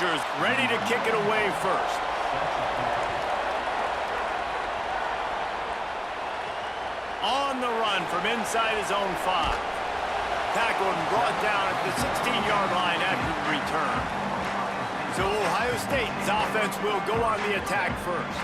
Rodgers ready to kick it away first. On the run from inside his own 5. Tackled and brought down at the 16-yard line after the return. So Ohio State's offense will go on the attack first.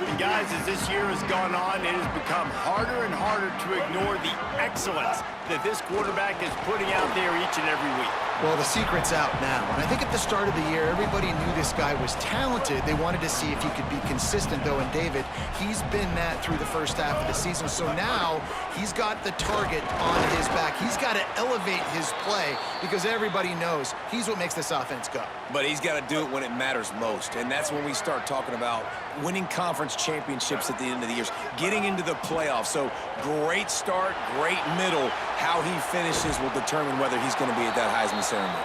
And guys, as this year has gone on, it has become harder and harder to ignore the excellence that this quarterback is putting out there each and every week. Well, the secret's out now. And I think at the start of the year, everybody knew this guy was talented. They wanted to see if he could be consistent, though. And David, he's been that through the first half of the season. So now he's got the target on his back. He's got to elevate his play because everybody knows he's what makes this offense go. But he's got to do it when it matters most. And that's when we start talking about winning conference championships at the end of the year, getting into the playoffs. So great start, great middle. How he finishes will determine whether he's going to be at that Heisman ceremony.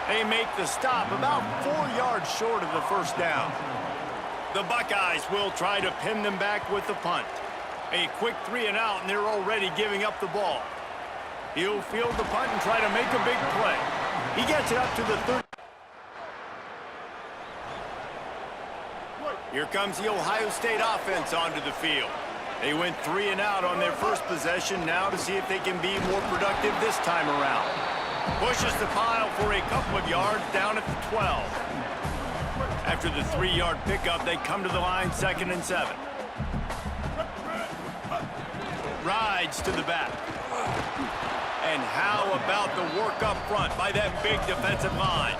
They make the stop about 4 yards short of the first down. The Buckeyes will try to pin them back with the punt. A quick 3 and out, and they're already giving up the ball. He'll field the punt and try to make a big play. He gets it up to the 30. Here comes the Ohio State offense onto the field. They went 3 and out on their first possession, now to see if they can be more productive this time around. Pushes the pile for a couple of yards down at the 12. After the 3-yard pickup, they come to the line 2nd and 7. Rides to the back. And how about the work up front by that big defensive line?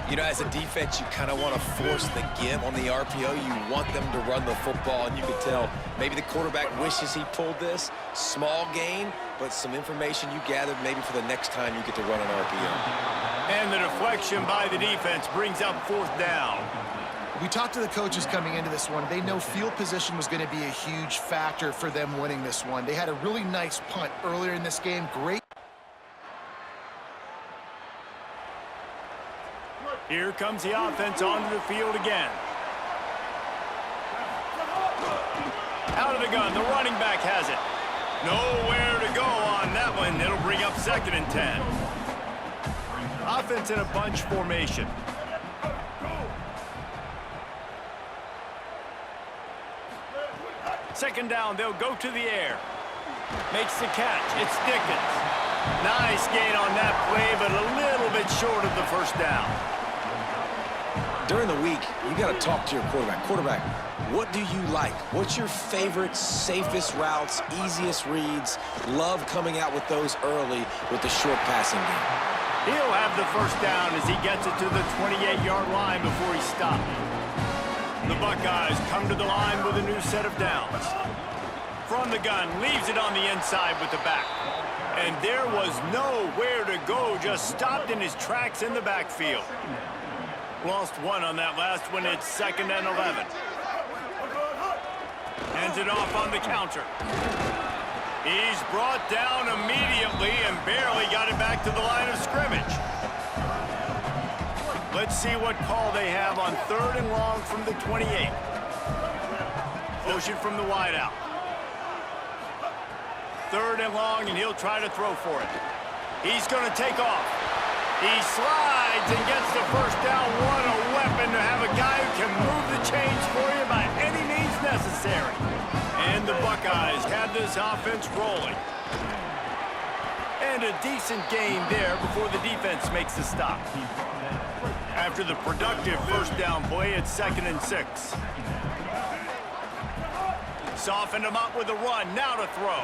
You know, as a defense, you kind of want to force the give on the RPO. You want them to run the football, and you can tell maybe the quarterback wishes he pulled this. Small gain, but some information you gathered maybe for the next time you get to run an RPO. And the deflection by the defense brings up 4th down. We talked to the coaches coming into this one. They know field position was going to be a huge factor for them winning this one. They had a really nice punt earlier in this game. Great. Here comes the offense onto the field again. Out of the gun, the running back has it. Nowhere to go on that one. It'll bring up 2nd and 10. Offense in a bunch formation. Second down, they'll go to the air. Makes the catch. It's Dickens. Nice gain on that play, but a little bit short of the first down. During the week, you got to talk to your quarterback. Quarterback, what do you like? What's your favorite, safest routes, easiest reads? Love coming out with those early with the short passing game. He'll have the first down as he gets it to the 28-yard line before he stopped. The Buckeyes come to the line with a new set of downs. From the gun, leaves it on the inside with the back. And there was nowhere to go, just stopped in his tracks in the backfield. Lost 1 on that last one. It's 2nd and 11. Hands it off on the counter. He's brought down immediately and barely got it back to the line of scrimmage. Let's see what call they have on 3rd and long from the 28. Motion from the wideout. 3rd and long, and he'll try to throw for it. He's going to take off. He slides and gets the first down. What a weapon to have a guy who can move the chains for you by any means necessary. And the Buckeyes have this offense rolling. And a decent gain there before the defense makes the stop. After the productive first down play, it's 2nd and 6. Softened him up with a run. Now to throw.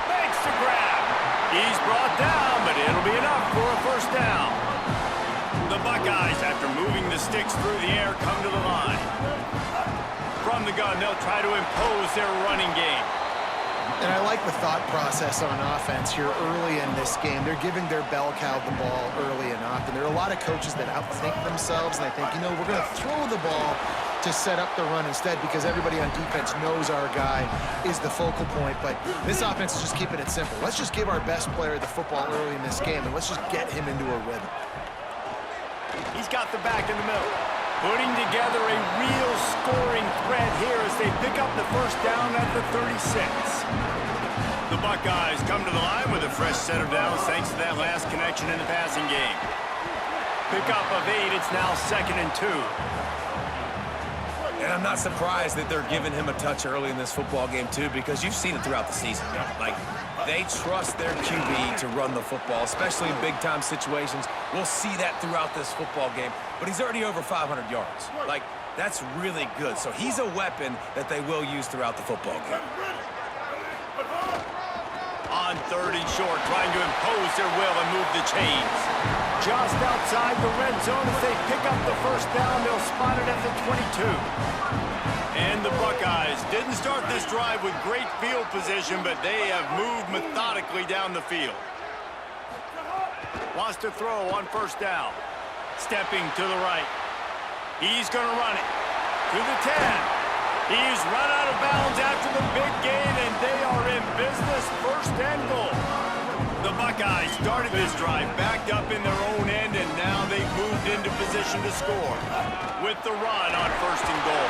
Makes the grab. He's brought down, but it'll be enough for a first down. The Buckeyes, after moving the sticks through the air, come to the line. From the gun, they'll try to impose their running game. And I like the thought process on offense here early in this game. They're giving their bell cow the ball early and often. There are a lot of coaches that outthink themselves, and they think, you know, we're going to throw the ball to set up the run instead because everybody on defense knows our guy is the focal point. But this offense is just keeping it simple. Let's just give our best player the football early in this game, and let's just get him into a rhythm. He's got the back in the middle. Putting together a real scoring threat here as they pick up the first down at the 36. The Buckeyes come to the line with a fresh set of downs thanks to that last connection in the passing game. Pickup of 8, it's now 2nd and 2. And I'm not surprised that they're giving him a touch early in this football game, too, because you've seen it throughout the season. Like, they trust their QB to run the football, especially in big-time situations. We'll see that throughout this football game. But he's already over 500 yards. Like, that's really good. So he's a weapon that they will use throughout the football game. On 3rd and short, trying to impose their will and move the chains. Just outside the red zone as they pick up the first down. They'll spot it at the 22. And the Buckeyes didn't start this drive with great field position, but they have moved methodically down the field. Wants to throw on 1st down. Stepping to the right. He's going to run it to the 10. He's run out of bounds after the big gain, and they are in business, 1st and goal. The Buckeyes started this drive backed up in their own end, and now they've moved into position to score with the run on 1st and goal.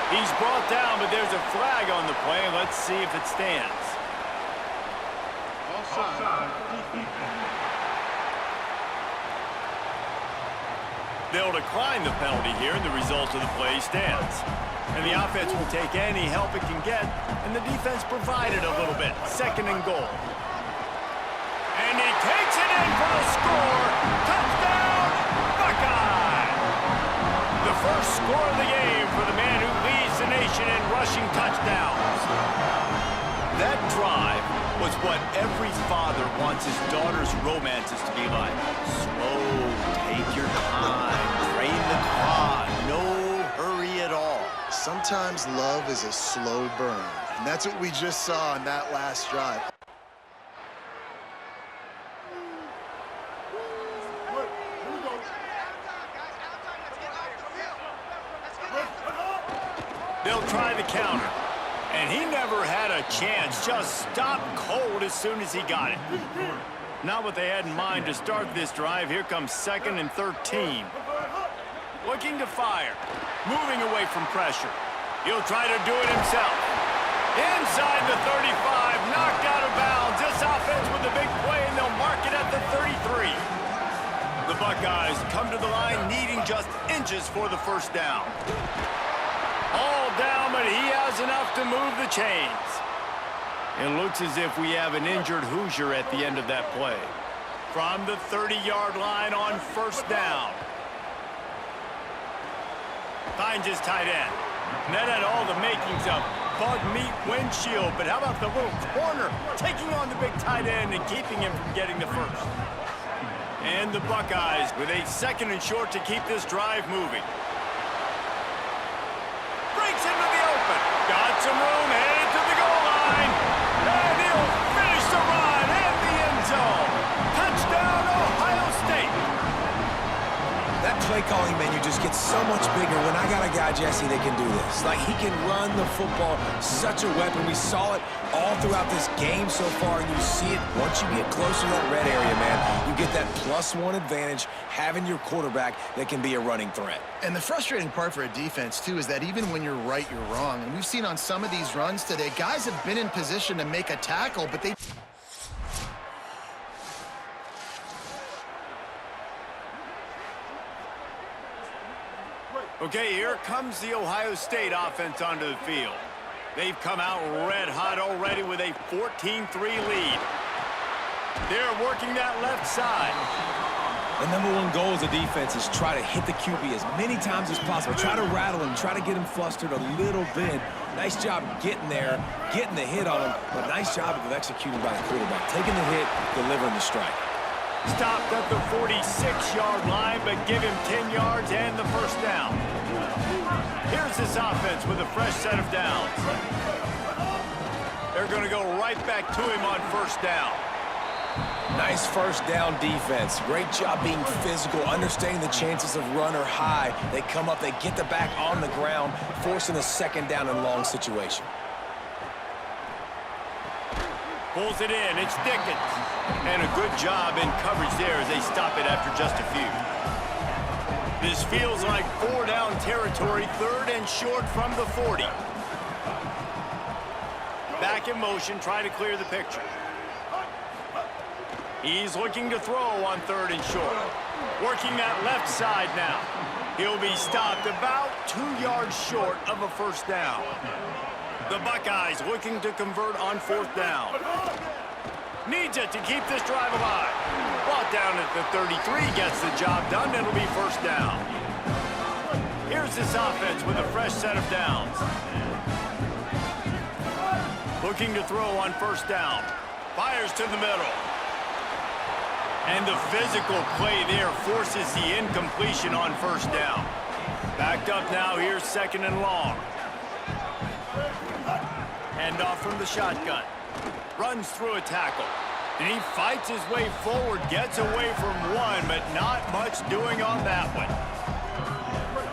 He's brought down, but there's a flag on the play. Let's see if it stands. They'll decline the penalty here, and the result of the play stands. And the offense will take any help it can get, and the defense provided a little bit. 2nd and goal. And he takes it in for the score. Touchdown, Buckeye! The first score of the game for the man who leads the nation in rushing touchdowns. That drive was what every father wants his daughter's romances to be like. Slow, take your time, train the clock, no hurry at all. Sometimes love is a slow burn, and that's what we just saw on that last drive. They'll try the counter. And he never had a chance. Just stopped cold as soon as he got it. Not what they had in mind to start this drive. Here comes 2nd and 13. Looking to fire. Moving away from pressure. He'll try to do it himself. Inside the 35. Knocked out of bounds. This offense with a big play, and they'll mark it at the 33. The Buckeyes come to the line needing just inches for the 1st down. All down, but he has enough to move the chains. It looks as if we have an injured Hoosier at the end of that play. From the 30-yard line on 1st down. Finds his tight end. And that had all the makings of bug meat windshield, but how about the little corner taking on the big tight end and keeping him from getting the first? And the Buckeyes with a 2nd and short to keep this drive moving. Breaks into the open. Got some room, headed to the goal line. And he'll finish the run in the end zone. Touchdown, Ohio State. That play calling menu just gets so much bigger when I got a guy, Jesse, that can do this. Like, he can run the football, such a weapon. We saw it all throughout this game so far, and you see it once you get closer to that red area, man. You get that +1 advantage having your quarterback that can be a running threat. And the frustrating part for a defense, too, is that even when you're right, you're wrong. And we've seen on some of these runs today, guys have been in position to make a tackle, but they... Okay, here comes the Ohio State offense onto the field. They've come out red hot already with a 14-3 lead. They're working that left side. The #1 goal as a defense is try to hit the QB as many times as possible. Try to rattle him, try to get him flustered a little bit. Nice job getting there, getting the hit on him, but nice job of executing by the quarterback. Taking the hit, delivering the strike. Stopped at the 46-yard line, but give him 10 yards and the first down. Here's this offense with a fresh set of downs. They're going to go right back to him on 1st down. Nice 1st down defense. Great job being physical, understanding the chances of run or high. They come up, they get the back on the ground, forcing a 2nd down and long situation. Pulls it in, it's Dickens. And a good job in coverage there as they stop it after just a few. This feels like 4-down territory, 3rd and short from the 40. Back in motion, try to clear the picture. He's looking to throw on 3rd and short. Working that left side now. He'll be stopped about 2 yards short of a first down. The Buckeyes looking to convert on 4th down. Needs it to keep this drive alive. Brought down at the 33, gets the job done. It'll be first down. Here's this offense with a fresh set of downs. Looking to throw on first down. Fires to the middle. And the physical play there forces the incompletion on first down. Backed up now, here's 2nd and long. Hand off from the shotgun. Runs through a tackle. And he fights his way forward, gets away from one, but not much doing on that one.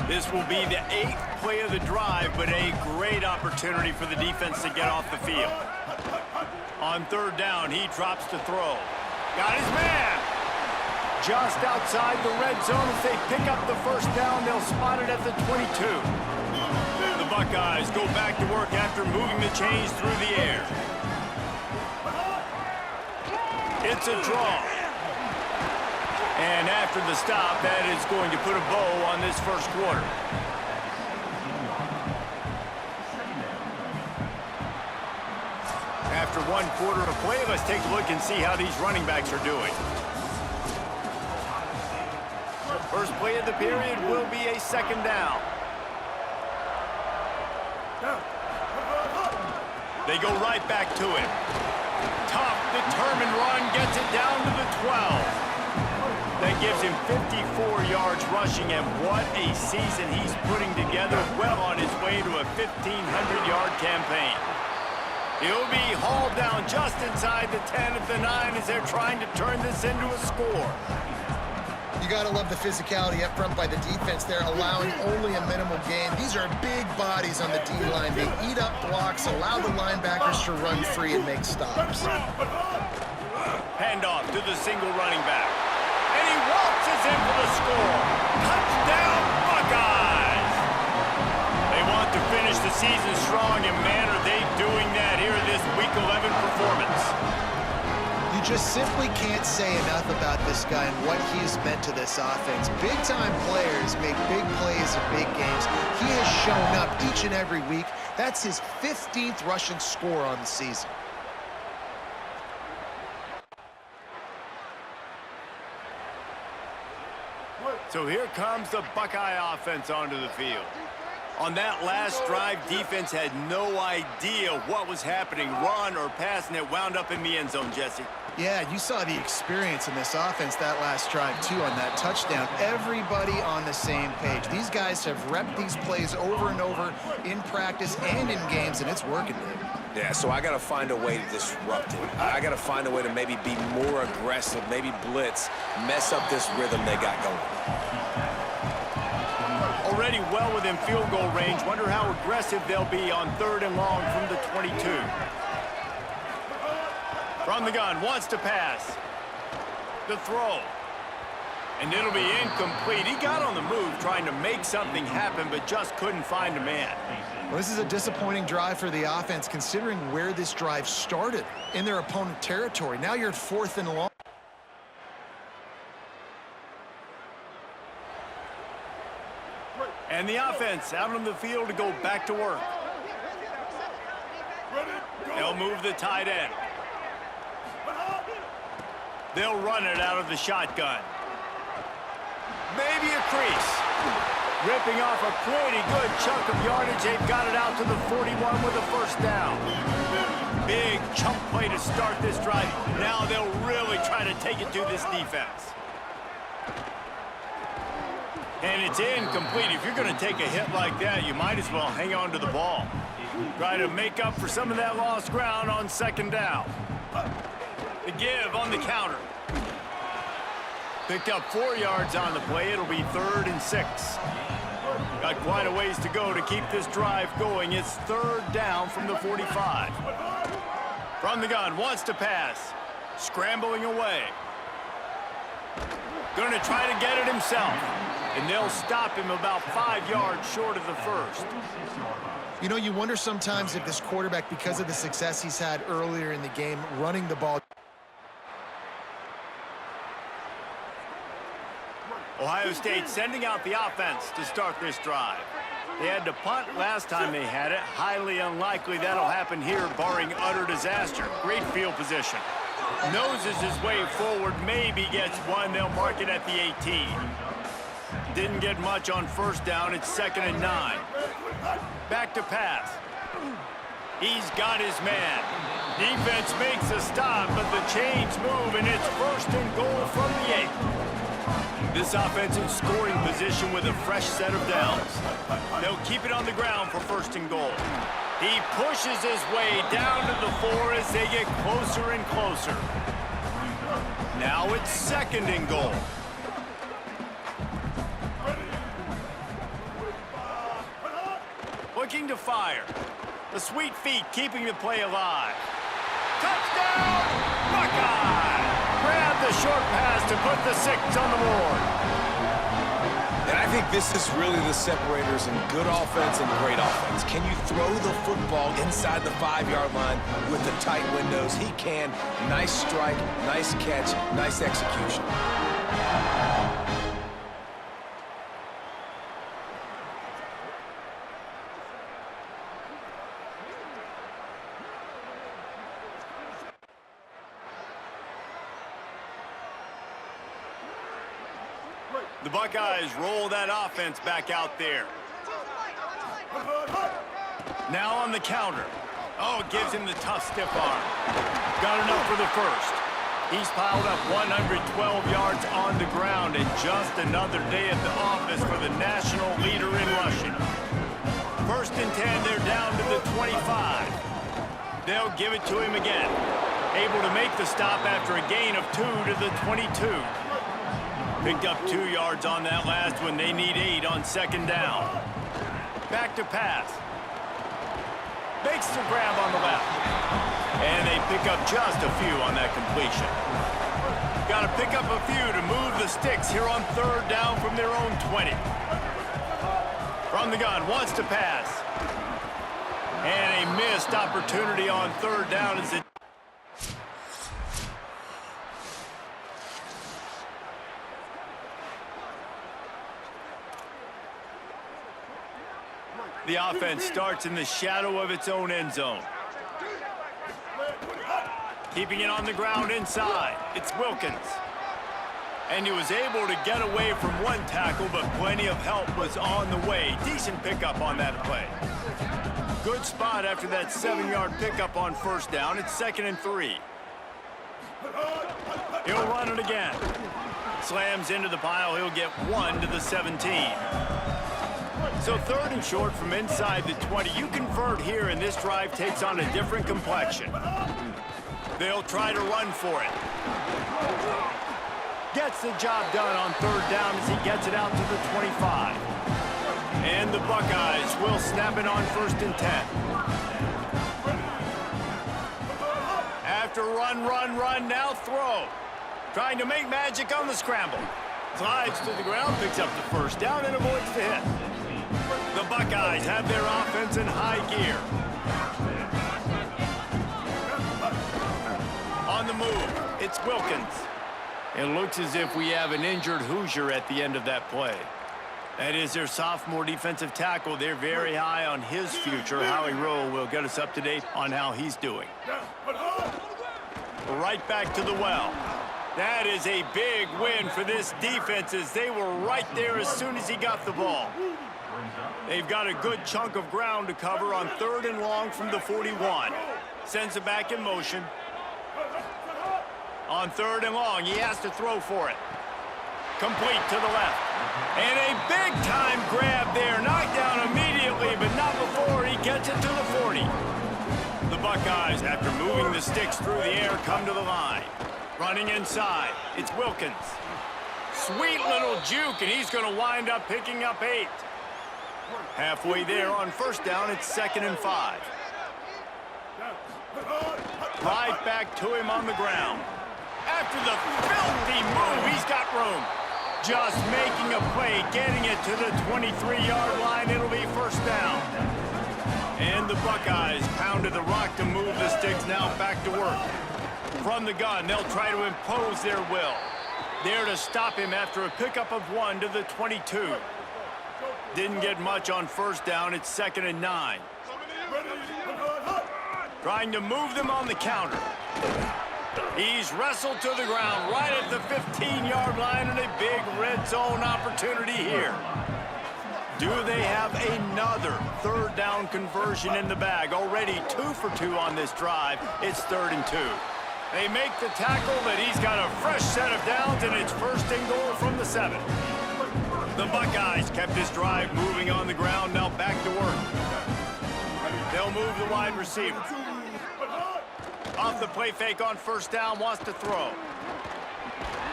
This will be the 8th play of the drive, but a great opportunity for the defense to get off the field. On 3rd down, he drops to throw. Got his man. Just outside the red zone as they pick up the first down. They'll spot it at the 22. The Buckeyes go back to work after moving the chains through the air. It's a draw. And after the stop, that is going to put a bow on this first quarter. After 1 quarter of play, let's take a look and see how these running backs are doing. First play of the period will be a 2nd down. They go right back to it. Tough, determined run, gets it down to the 12. That gives him 54 yards rushing, and what a season he's putting together, well on his way to a 1,500-yard campaign. He'll be hauled down just inside the 10 at the 9 as they're trying to turn this into a score. You got to love the physicality up front by the defense there, allowing only a minimal gain. These are big bodies on the D-line. They eat up blocks, allow the linebackers to run free and make stops. Handoff to the single running back. And he waltzes in for the score. Touchdown, Buckeyes! They want to finish the season strong, and man, are they doing that here in this Week 11 performance. You just simply can't say enough about this guy and what he has meant to this offense. Big-time players make big plays in big games. He has shown up each and every week. That's his 15th rushing score on the season. So here comes the Buckeye offense onto the field. On that last drive, defense had no idea what was happening, run or pass, and it wound up in the end zone, Jesse. Yeah, you saw the experience in this offense that last drive, too, on that touchdown. Everybody on the same page. These guys have repped these plays over and over in practice and in games, and it's working. Yeah, so I got to find a way to disrupt it. I got to find a way to maybe be more aggressive, maybe blitz, mess up this rhythm they got going. Already well within field goal range. Wonder how aggressive they'll be on 3rd and long from the 22. From the gun, wants to pass. The throw. And it'll be incomplete. He got on the move trying to make something happen, but just couldn't find a man. Well, this is a disappointing drive for the offense, considering where this drive started in their opponent territory. Now you're at 4th and long. And the offense out on the field to go back to work. They'll move the tight end. They'll run it out of the shotgun. Maybe a crease. Ripping off a pretty good chunk of yardage. They've got it out to the 41 with a first down. Big chunk play to start this drive. Now they'll really try to take it to this defense. And it's incomplete. If you're going to take a hit like that, you might as well hang on to the ball. Try to make up for some of that lost ground on 2nd down. The give on the counter. Picked up 4 yards on the play. It'll be 3rd and 6. Got quite a ways to go to keep this drive going. It's 3rd down from the 45. From the gun, wants to pass. Scrambling away. Going to try to get it himself. And they'll stop him about 5 yards short of the first. You know, you wonder sometimes if this quarterback, because of the success he's had earlier in the game, running the ball. Ohio State sending out the offense to start this drive. They had to punt last time they had it. Highly unlikely that'll happen here, barring utter disaster. Great field position. Noses his way forward, maybe gets one. They'll mark it at the 18. Didn't get much on first down. It's 2nd and 9. Back to pass. He's got his man. Defense makes a stop, but the chains move, and it's 1st and goal from the 8. This offense in scoring position with a fresh set of downs. They'll keep it on the ground for 1st and goal. He pushes his way down to the 4 as they get closer and closer. Now it's 2nd and goal. Looking to fire. The sweet feet keeping the play alive. Touchdown, Buckeye! Grab the short pass to put the 6 on the board. And I think this is really the separators in good offense and great offense. Can you throw the football inside the 5-yard line with the tight windows? He can. Nice strike, nice catch, nice execution. The Buckeyes roll that offense back out there. Now on the counter. Oh, it gives him the tough stiff arm. Got enough for the 1st. He's piled up 112 yards on the ground, and just another day at the office for the national leader in rushing. 1st and 10, they're down to the 25. They'll give it to him again. Able to make the stop after a gain of 2 to the 22. Picked up 2 yards on that last one. They need 8 on 2nd down. Back to pass. Makes the grab on the left. And they pick up just a few on that completion. Got to pick up a few to move the sticks here on 3rd down from their own 20. From the gun, wants to pass. And a missed opportunity on 3rd down as it the offense starts in the shadow of its own end zone. Keeping it on the ground inside. It's Wilkins. And he was able to get away from one tackle, but plenty of help was on the way. Decent pickup on that play. Good spot after that 7-yard pickup on 1st down. It's 2nd and 3. He'll run it again. Slams into the pile. He'll get 1 to the 17. So 3rd and short from inside the 20. You convert here, and this drive takes on a different complexion. They'll try to run for it. Gets the job done on 3rd down as he gets it out to the 25. And the Buckeyes will snap it on 1st and 10. After run, now throw. Trying to make magic on the scramble. Slides to the ground, picks up the 1st down, and avoids the hit. The Buckeyes have their offense in high gear. On the move, it's Wilkins. It looks as if we have an injured Hoosier at the end of that play. That is their sophomore defensive tackle. They're very high on his future. Howie Rowe will get us up to date on how he's doing. Right back to the well. That is a big win for this defense as they were right there as soon as he got the ball. They've got a good chunk of ground to cover on 3rd and long from the 41. Sends it back in motion. On 3rd and long, he has to throw for it. Complete to the left. And a big-time grab there. Knocked down immediately, but not before he gets it to the 40. The Buckeyes, after moving the sticks through the air, come to the line. Running inside, it's Wilkins. Sweet little juke, and he's going to wind up picking up 8. Halfway there on 1st down, it's 2nd and 5. Right back to him on the ground. After the filthy move, he's got room. Just making a play, getting it to the 23-yard line. It'll be 1st down. And the Buckeyes pounded the rock to move the sticks, now back to work. From the gun, they'll try to impose their will. There to stop him after a pickup of 1 to the 22. Didn't get much on first down. It's 2nd and 9. Trying to move them on the counter. He's wrestled to the ground right at the 15-yard line, and a big red zone opportunity here. Do they have another third down conversion in the bag? Already 2 for 2 on this drive. It's 3rd and 2. They make the tackle, but he's got a fresh set of downs, and it's 1st and goal from the 7. The Buckeyes kept this drive moving on the ground. Now back to work. They'll move the wide receiver. Off the play fake on first down, wants to throw.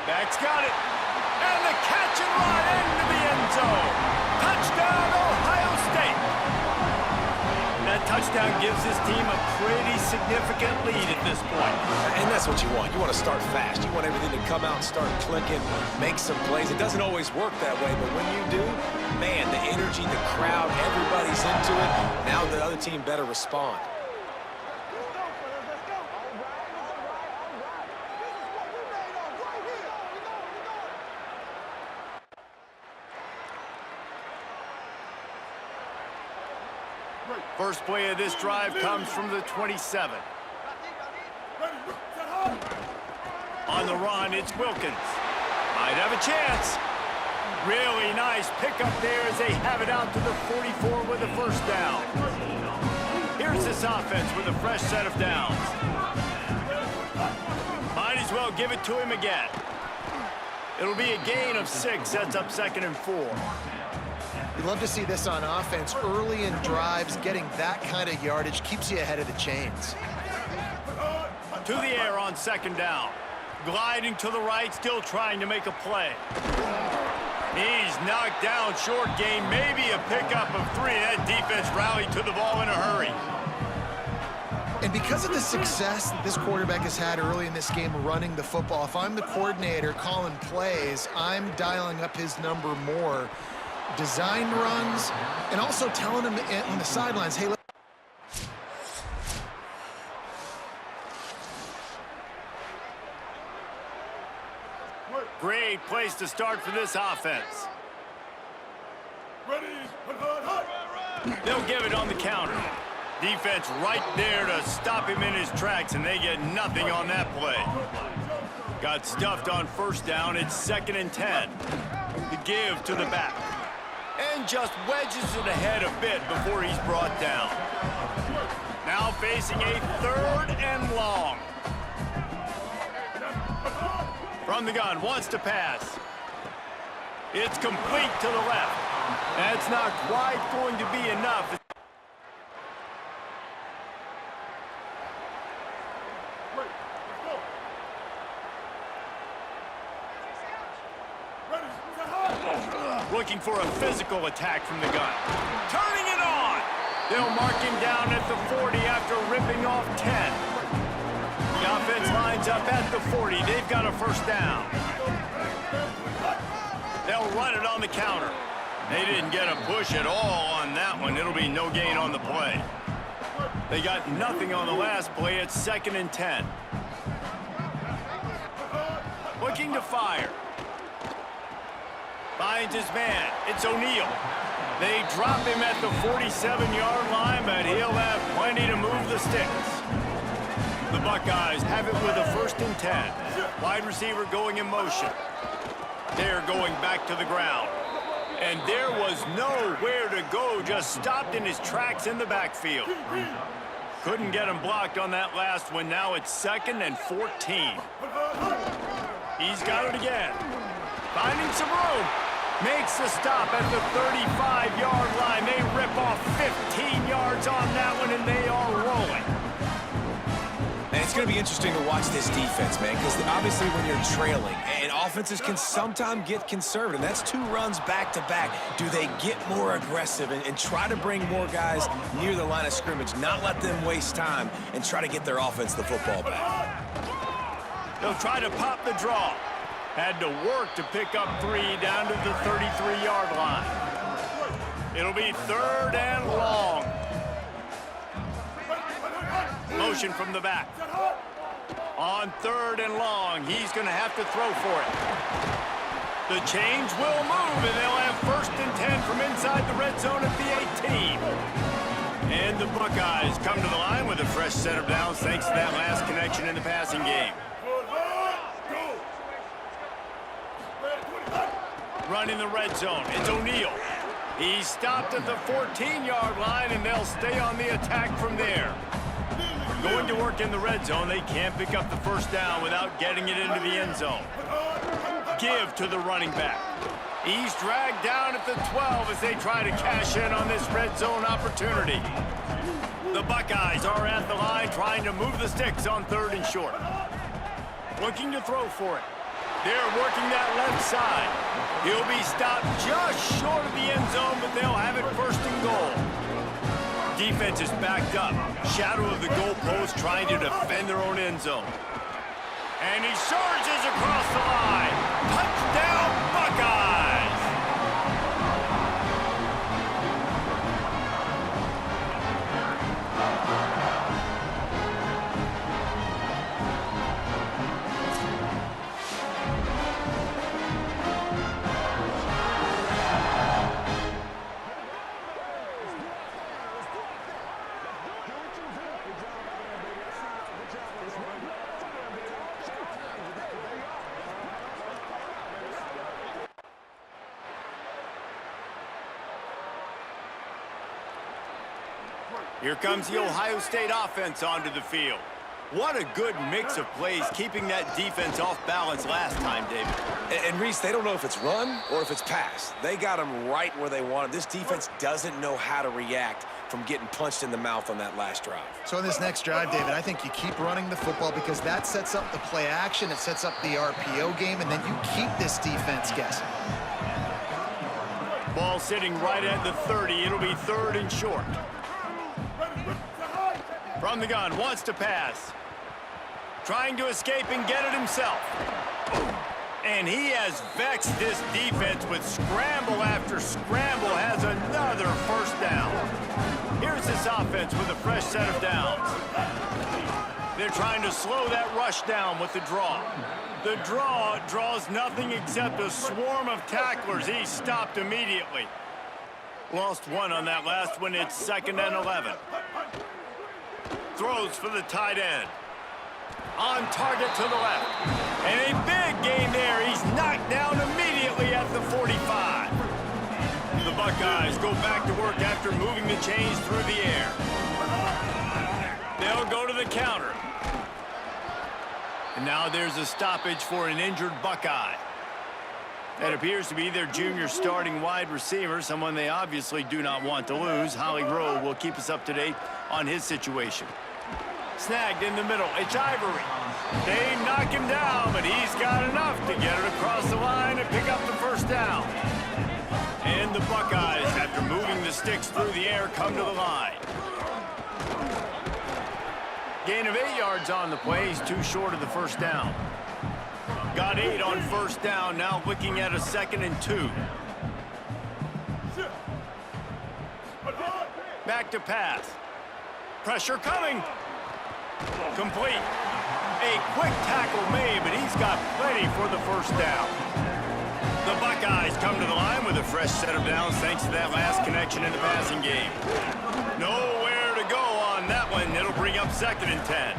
Back's got it. And the catch and run into the end zone. Touchdown, Ohio State. That touchdown gives his team a pretty significant lead at this point. And that's what you want. You want to start fast. You want everything to come out and start clicking, make some plays. It doesn't always work that way, but when you do, man, the energy, the crowd, everybody's into it. Now the other team better respond. First play of this drive comes from the 27. On the run, it's Wilkins. Might have a chance. Really nice pickup there as they have it out to the 44 with a first down. Here's this offense with a fresh set of downs. Might as well give it to him again. It'll be a gain of 6, sets up 2nd and 4. You love to see this on offense. Early in drives, getting that kind of yardage keeps you ahead of the chains. To the air on 2nd down. Gliding to the right, still trying to make a play. He's knocked down, short gain, maybe a pickup of 3. That defense rallied to the ball in a hurry. And because of the success that this quarterback has had early in this game running the football, if I'm the coordinator calling plays, I'm dialing up his number more. Design runs, and also telling him on the sidelines, hey, great place to start for this offense. They'll give it on the counter. Defense right there to stop him in his tracks, and they get nothing on that play. Got stuffed on first down. It's 2nd and 10. The give to the back. And just wedges it ahead a bit before he's brought down. Now facing a 3rd and long. From the gun, wants to pass. It's complete to the left. That's not quite going to be enough. Looking for a physical attack from the gun. Turning it on. They'll mark him down at the 40 after ripping off 10. The offense lines up at the 40. They've got a first down. They'll run it on the counter. They didn't get a push at all on that one. It'll be no gain on the play. They got nothing on the last play. It's 2nd and 10. Looking to fire. Finds his man. It's O'Neal. They drop him at the 47-yard line, but he'll have plenty to move the sticks. The Buckeyes have it with a 1st and 10. Wide receiver going in motion. They're going back to the ground. And there was nowhere to go, just stopped in his tracks in the backfield. Couldn't get him blocked on that last one. Now it's 2nd and 14. He's got it again. Finding some room. Makes the stop at the 35-yard line. They rip off 15 yards on that one, and they are rolling. And it's going to be interesting to watch this defense, man, because obviously when you're trailing, and offenses can sometimes get conservative. That's 2 runs back-to-back. Do they get more aggressive and try to bring more guys near the line of scrimmage, not let them waste time, and try to get their offense the football back? They'll try to pop the draw. Had to work to pick up 3 down to the 33-yard line. It'll be 3rd and long. Motion from the back. On 3rd and long, he's going to have to throw for it. The change will move, and they'll have 1st and 10 from inside the red zone at the 18. And the Buckeyes come to the line with a fresh set of downs thanks to that last connection in the passing game. Run in the red zone. It's O'Neal. He's stopped at the 14-yard line, and they'll stay on the attack from there. Going to work in the red zone, they can't pick up the first down without getting it into the end zone. Give to the running back. He's dragged down at the 12 as they try to cash in on this red zone opportunity. The Buckeyes are at the line trying to move the sticks on 3rd and short. Looking to throw for it. They're working that left side. He'll be stopped just short of the end zone, but they'll have it 1st and goal. Defense is backed up. Shadow of the goalpost trying to defend their own end zone. And he surges across the line. Touchdown, Buckeyes! Here comes the Ohio State offense onto the field. What a good mix of plays, keeping that defense off balance last time, David. And Reese, they don't know if it's run or if it's pass. They got them right where they want them. This defense doesn't know how to react from getting punched in the mouth on that last drive. So in this next drive, David, I think you keep running the football because that sets up the play action, it sets up the RPO game, and then you keep this defense guessing. Ball sitting right at the 30. It'll be 3rd and short. From the gun, wants to pass. Trying to escape and get it himself. And he has vexed this defense with scramble after scramble, has another 1st down. Here's this offense with a fresh set of downs. They're trying to slow that rush down with the draw. The draw draws nothing except a swarm of tacklers. He's stopped immediately. Lost one on that last one. It's 2nd and 11. Throws for the tight end. On target to the left. And a big gain there. He's knocked down immediately at the 45. The Buckeyes go back to work after moving the chains through the air. They'll go to the counter. And now there's a stoppage for an injured Buckeye. That appears to be their junior starting wide receiver, someone they obviously do not want to lose. Holly Rowe will keep us up to date on his situation. Snagged in the middle. It's Ivory. They knock him down, but he's got enough to get it across the line and pick up the 1st down. And the Buckeyes, after moving the sticks through the air, come to the line. Gain of 8 yards on the play. He's too short of the 1st down. Got 8 on 1st down, now looking at a 2nd and 2. Back to pass. Pressure coming. Complete. A quick tackle made, but he's got plenty for the 1st down. The Buckeyes come to the line with a fresh set of downs thanks to that last connection in the passing game. Nowhere to go on that one. It'll bring up 2nd and 10.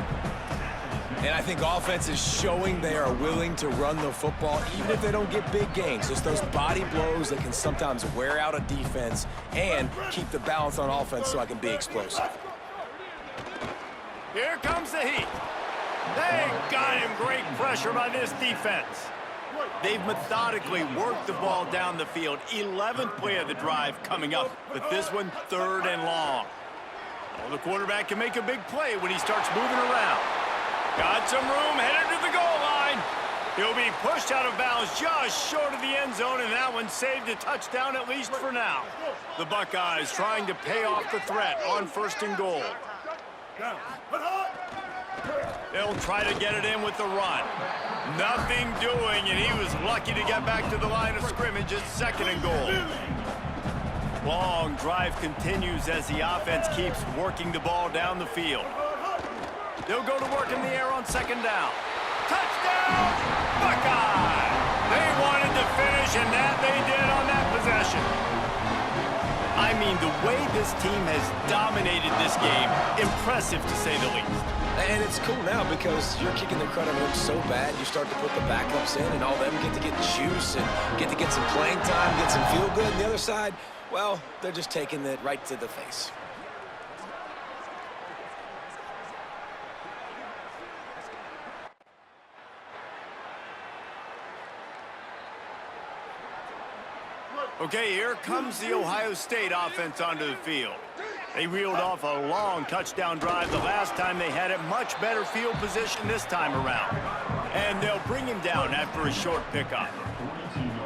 And I think offense is showing they are willing to run the football, even if they don't get big gains. Just those body blows that can sometimes wear out a defense and keep the balance on offense so I can be explosive. Here comes the heat. They got him. Great pressure by this defense. They've methodically worked the ball down the field. 11th play of the drive coming up, but this one 3rd and long. Well, the quarterback can make a big play when he starts moving around. Got some room, headed to the goal line. He'll be pushed out of bounds just short of the end zone, and that one saved a touchdown at least for now. The Buckeyes trying to pay off the threat on 1st and goal. They'll try to get it in with the run. Nothing doing, and he was lucky to get back to the line of scrimmage at 2nd and goal. Long drive continues as the offense keeps working the ball down the field. They'll go to work in the air on 2nd down. Touchdown, Buckeye! They wanted to finish, and that they did on that possession. I mean, the way this team has dominated this game, impressive to say the least. And it's cool now because you're kicking the crud out of them so bad, you start to put the backups in, and all them get to get juice and get to get some playing time, get some feel good. And the other side, well, they're just taking it right to the face. Okay, here comes the Ohio State offense onto the field. They reeled off a long touchdown drive the last time they had it. Much better field position this time around. And they'll bring him down after a short pickup.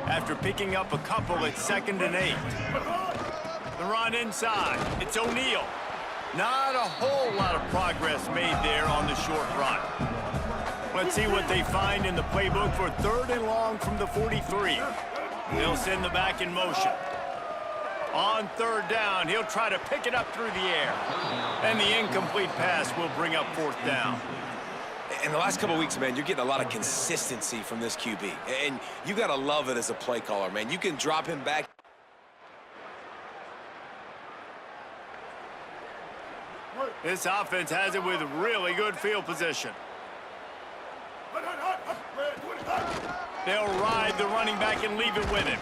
After picking up a couple at 2nd and 8. The run inside. It's O'Neal. Not a whole lot of progress made there on the short run. Let's see what they find in the playbook for 3rd and long from the 43. They'll send the back in motion. On 3rd down, he'll try to pick it up through the air. And the incomplete pass will bring up 4th down. In the last couple of weeks, man, you're getting a lot of consistency from this QB. And you got to love it as a play caller, man. You can drop him back. This offense has it with really good field position. They'll ride the running back and leave it with him.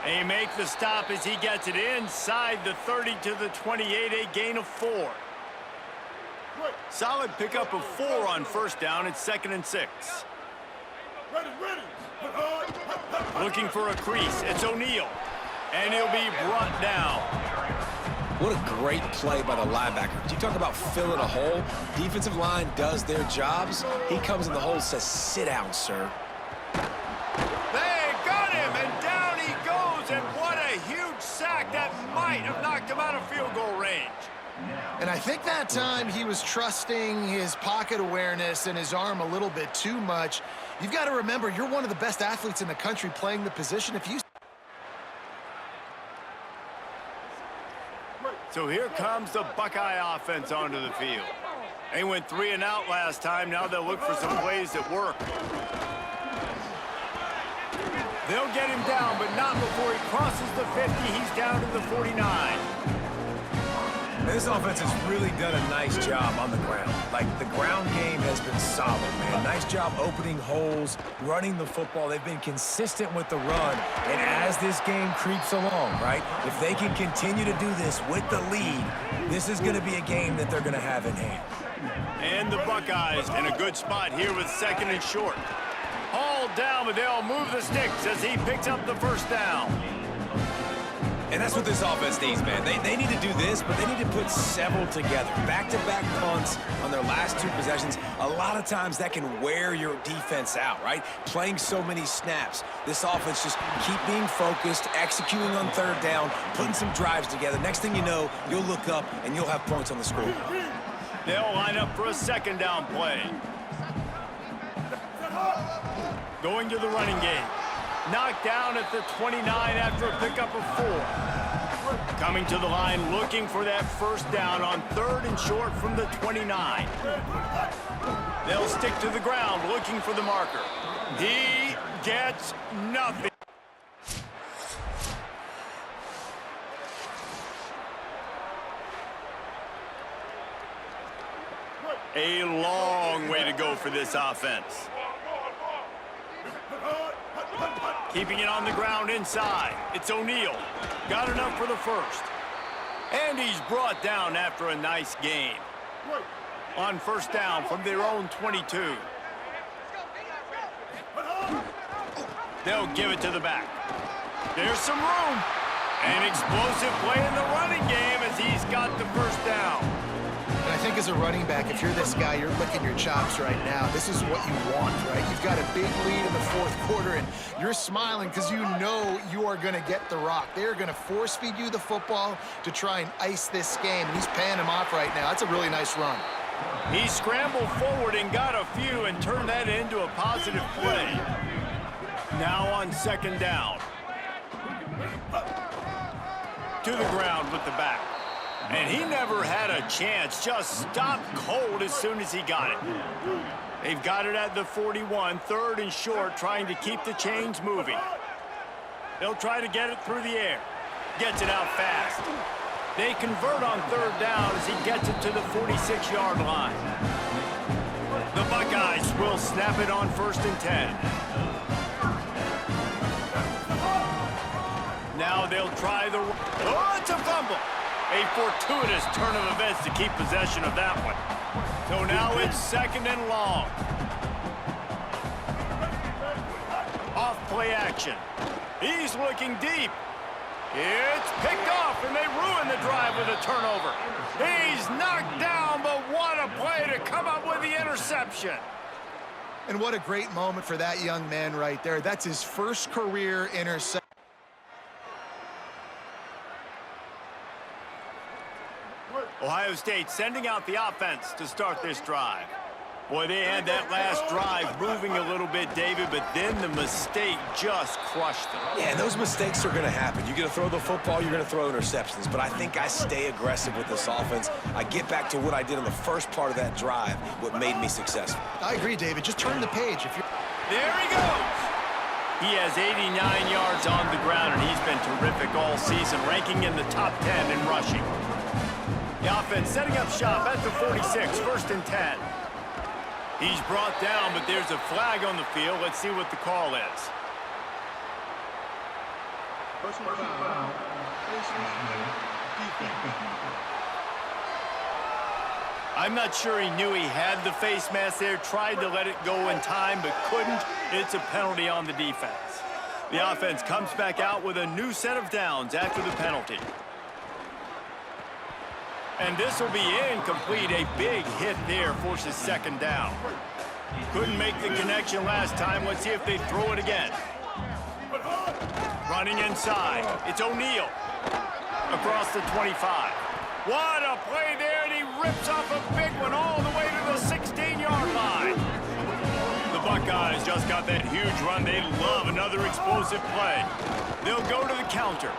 They make the stop as he gets it inside the 30 to the 28, a gain of 4. Solid pickup of 4 on 1st down at 2nd and 6. Looking for a crease. It's O'Neal. And he'll be brought down. What a great play by the linebacker. You talk about filling a hole. Defensive line does their jobs. He comes in the hole and says, sit down, sir. They got him, and down he goes, and what a huge sack that might have knocked him out of field goal range. And I think that time he was trusting his pocket awareness and his arm a little bit too much. You've got to remember, you're one of the best athletes in the country playing the position. If you... So here comes the Buckeye offense onto the field. They went 3 and out last time. Now they'll look for some plays that work. They'll get him down, but not before he crosses the 50. He's down to the 49. This offense has really done a nice job on the ground. Like, the ground game has been solid, man. Nice job opening holes, running the football. They've been consistent with the run. And as this game creeps along, right, if they can continue to do this with the lead, this is going to be a game that they're going to have in hand. And the Buckeyes in a good spot here with 2nd and short. Hauled down, but they'll move the sticks as he picks up the 1st down. And that's what this offense needs, man. They need to do this, but they need to put several together. Back-to-back punts on their last 2 possessions. A lot of times that can wear your defense out, right? Playing so many snaps. This offense just keep being focused, executing on 3rd down, putting some drives together. Next thing you know, you'll look up and you'll have points on the scoreboard. They'll line up for a 2nd down play. Going to the running game. Knocked down at the 29 after a pickup of 4. Coming to the line looking for that 1st down on 3rd and short from the 29. They'll stick to the ground looking for the marker. He gets nothing. A long way to go for this offense. Keeping it on the ground inside. It's O'Neal. Got enough for the 1st. And he's brought down after a nice gain. On 1st down from their own 22. They'll give it to the back. There's some room. An explosive play in the running game as he's got the 1st down. And I think as a running back, if you're this guy, you're licking your chops right now. This is what you want, right? You've got a big lead in the 4th quarter, and you're smiling because you know you are going to get the rock. They're going to force-feed you the football to try and ice this game. And he's paying him off right now. That's a really nice run. He scrambled forward and got a few and turned that into a positive play. Now on 2nd down. To the ground with the back. And he never had a chance, just stopped cold as soon as he got it. They've got it at the 41, 3rd and short, trying to keep the chains moving. They'll try to get it through the air. Gets it out fast. They convert on third down as he gets it to the 46-yard line. The Buckeyes will snap it on 1st and 10. Now they'll try the... Oh, it's a fumble! A fortuitous turn of events to keep possession of that one. So now it's 2nd and long. Off play action. He's looking deep. It's picked off, and they ruin the drive with a turnover. He's knocked down, but what a play to come up with the interception. And what a great moment for that young man right there. That's his first career interception. Ohio State sending out the offense to start this drive. Boy, they had that last drive moving a little bit, David, but then the mistake just crushed them. Yeah, and those mistakes are going to happen. You're going to throw the football, you're going to throw interceptions. But I think I stay aggressive with this offense. I get back to what I did in the first part of that drive, what made me successful. I agree, David. Just turn the page. There he goes! He has 89 yards on the ground, and he's been terrific all season, ranking in the top 10 in rushing. The offense setting up shop at the 46, 1st and 10. He's brought down, but there's a flag on the field. Let's see what the call is. I'm not sure he knew he had the face mask there, tried to let it go in time, but couldn't. It's a penalty on the defense. The offense comes back out with a new set of downs after the penalty. And this will be incomplete. A big hit there forces 2nd down. Couldn't make the connection last time. Let's see if they throw it again. Running inside. It's O'Neal. Across the 25. What a play there, and he rips off a big one all the way to the 16-yard line. The Buckeyes just got that huge run. They love another explosive play. They'll go to the counter.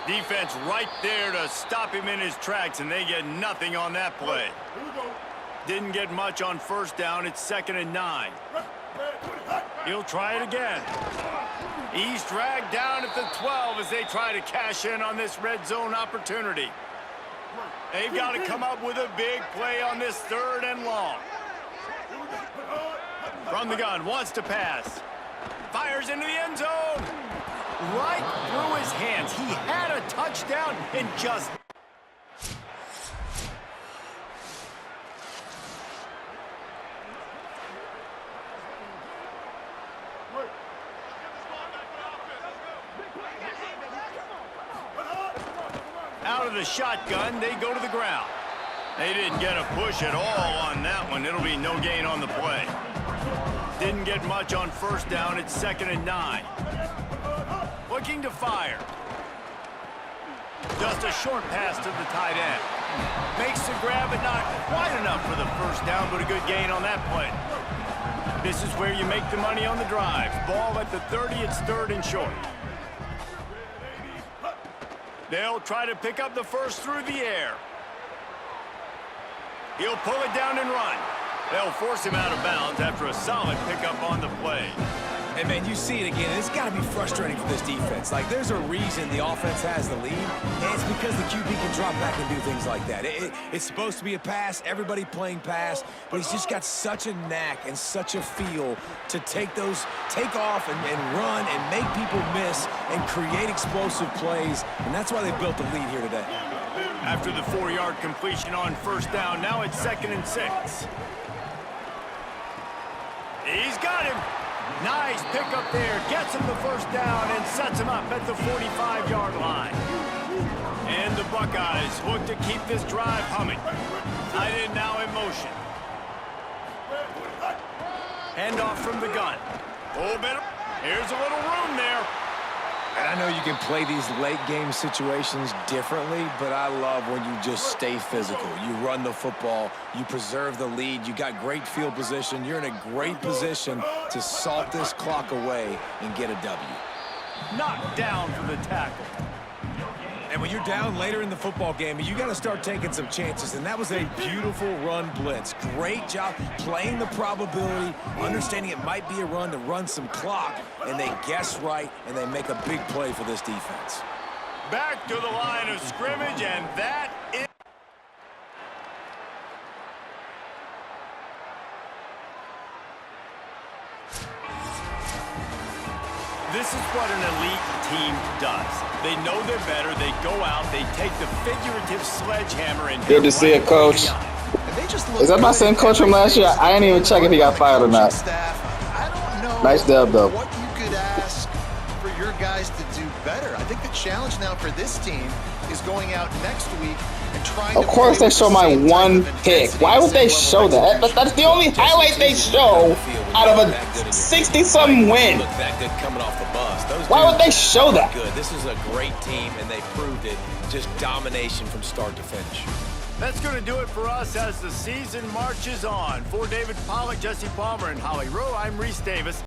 Defense right there to stop him in his tracks, and they get nothing on that play. Didn't get much on 1st down. It's 2nd and 9. He'll try it again. He's dragged down at the 12 as they try to cash in on this red zone opportunity. They've got to come up with a big play on this 3rd and long. From the gun, wants to pass. Fires into the end zone. Right through his hands. He had a touchdown and just... Out of the shotgun, they go to the ground. They didn't get a push at all on that one. It'll be no gain on the play. Didn't get much on 1st down. It's 2nd and 9. Looking to fire. Just a short pass to the tight end. Makes the grab, but not quite enough for the 1st down, but a good gain on that play. This is where you make the money on the drive. Ball at the 30, it's 3rd and short. They'll try to pick up the 1st through the air. He'll pull it down and run. They'll force him out of bounds after a solid pickup on the play. And, man, you see it again. It's got to be frustrating for this defense. Like, there's a reason the offense has the lead, and it's because the QB can drop back and do things like that. It's supposed to be a pass, everybody playing pass, but he's just got such a knack and such a feel to take off and run and make people miss and create explosive plays, and that's why they built the lead here today. After the 4-yard completion on 1st down, now it's 2nd and 6. He's got him. Nice pickup there. Gets him the 1st down and sets him up at the 45-yard line. And the Buckeyes look to keep this drive humming. Tight end now in motion. Handoff from the gun. Oh, bit. Here's a little room there. And I know you can play these late-game situations differently, but I love when you just stay physical. You run the football, you preserve the lead, you got great field position, you're in a great position to salt this clock away and get a W. Knocked down for the tackle. And when you're down later in the football game, you got to start taking some chances, and that was a beautiful run blitz. Great job playing the probability, understanding it might be a run to run some clock, and they guess right, and they make a big play for this defense. Back to the line of scrimmage, and that is... This is what an elite team does. They know they're better. They go out. They take the figurative sledgehammer and... Good to see it, Coach. Is that my same coach from last year? I ain't even check if he got fired or not. I don't know Nice dub, though. what you could ask for your guys to do better. I think the challenge now for this team is going out next week and trying Of course they show my one pick. Why would they show that? That's the only highlight they show out of a 60-something win. Look that good coming off the bus. Those Why would dudes they show look that? Good. This is a great team, and they proved it. Just domination from start to finish. That's going to do it for us as the season marches on. For David Pollack, Jesse Palmer, and Holly Rowe, I'm Reese Davis.